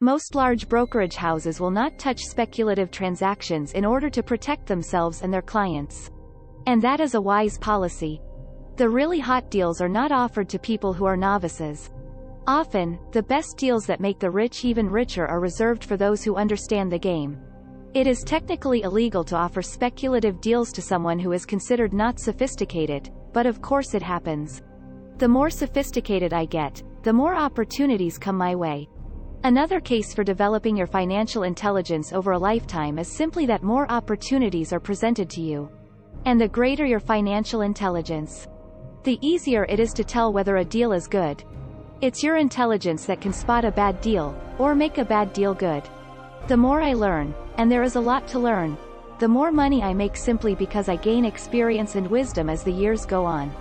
Most large brokerage houses will not touch speculative transactions in order to protect themselves and their clients. And that is a wise policy. The really hot deals are not offered to people who are novices. Often, the best deals that make the rich even richer are reserved for those who understand the game. It is technically illegal to offer speculative deals to someone who is considered not sophisticated, but of course it happens. The more sophisticated I get, the more opportunities come my way. Another case for developing your financial intelligence over a lifetime is simply that more opportunities are presented to you. And the greater your financial intelligence, the easier it is to tell whether a deal is good. It's your intelligence that can spot a bad deal, or make a bad deal good. The more I learn, and there is a lot to learn, the more money I make simply because I gain experience and wisdom as the years go on.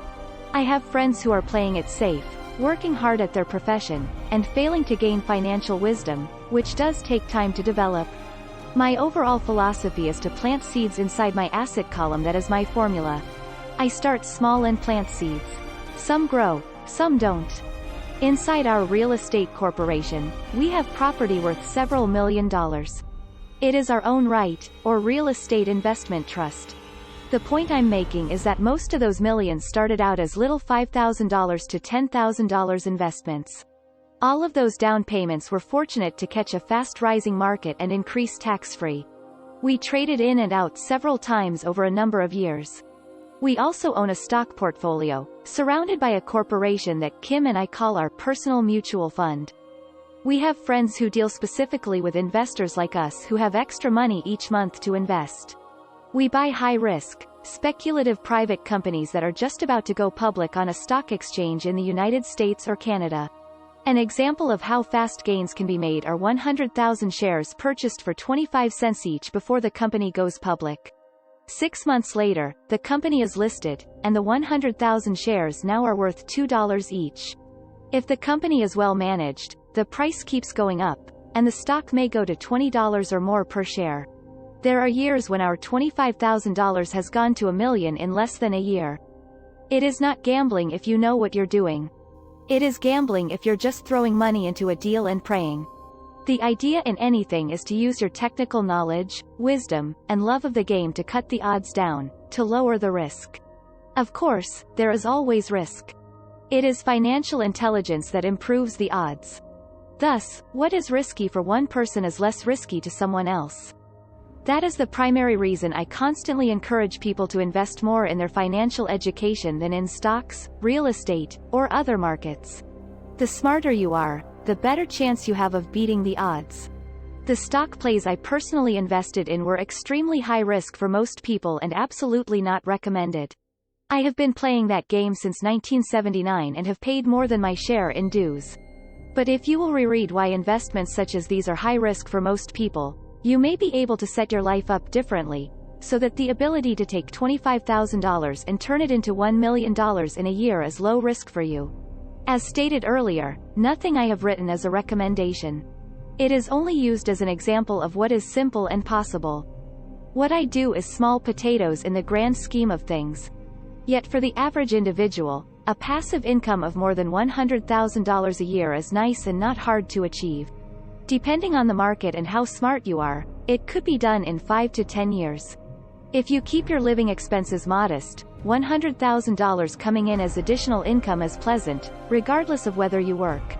I have friends who are playing it safe, working hard at their profession, and failing to gain financial wisdom, which does take time to develop. My overall philosophy is to plant seeds inside my asset column. That is my formula. I start small and plant seeds. Some grow, some don't. Inside our real estate corporation, we have property worth several $1 million. It is our own right, or real estate investment trust. The point I'm making is that most of those millions started out as little $5,000 to $10,000 investments. All of those down payments were fortunate to catch a fast-rising market and increase tax-free. We traded in and out several times over a number of years. We also own a stock portfolio, surrounded by a corporation that Kim and I call our personal mutual fund. We have friends who deal specifically with investors like us who have extra money each month to invest. We buy high-risk, speculative private companies that are just about to go public on a stock exchange in the United States or Canada. An example of how fast gains can be made are 100,000 shares purchased for 25 cents each before the company goes public. 6 months later, the company is listed, and the 100,000 shares now are worth $2 each. If the company is well managed, the price keeps going up, and the stock may go to $20 or more per share. There are years when our $25,000 has gone to $1 million in less than a year. It is not gambling if you know what you're doing. It is gambling if you're just throwing money into a deal and praying. The idea in anything is to use your technical knowledge, wisdom, and love of the game to cut the odds down, to lower the risk. Of course, there is always risk. It is financial intelligence that improves the odds. Thus, what is risky for one person is less risky to someone else. That is the primary reason I constantly encourage people to invest more in their financial education than in stocks, real estate, or other markets. The smarter you are, the better chance you have of beating the odds. The stock plays I personally invested in were extremely high risk for most people and absolutely not recommended. I have been playing that game since 1979 and have paid more than my share in dues. But if you will reread why investments such as these are high risk for most people, you may be able to set your life up differently, so that the ability to take $25,000 and turn it into $1 million in a year is low risk for you. As stated earlier, nothing I have written is a recommendation. It is only used as an example of what is simple and possible. What I do is small potatoes in the grand scheme of things. Yet for the average individual, a passive income of more than $100,000 a year is nice and not hard to achieve. Depending on the market and how smart you are, it could be done in 5 to 10 years. If you keep your living expenses modest, $100,000 coming in as additional income is pleasant, regardless of whether you work.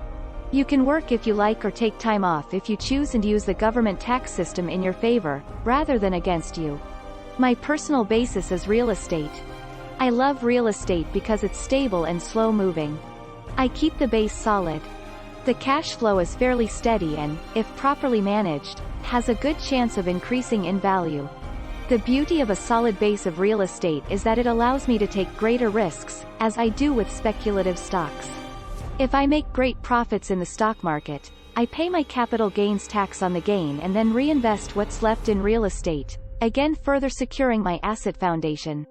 You can work if you like or take time off if you choose and use the government tax system in your favor, rather than against you. My personal basis is real estate. I love real estate because it's stable and slow-moving. I keep the base solid. The cash flow is fairly steady and, if properly managed, has a good chance of increasing in value. The beauty of a solid base of real estate is that it allows me to take greater risks, as I do with speculative stocks. If I make great profits in the stock market, I pay my capital gains tax on the gain and then reinvest what's left in real estate, again further securing my asset foundation.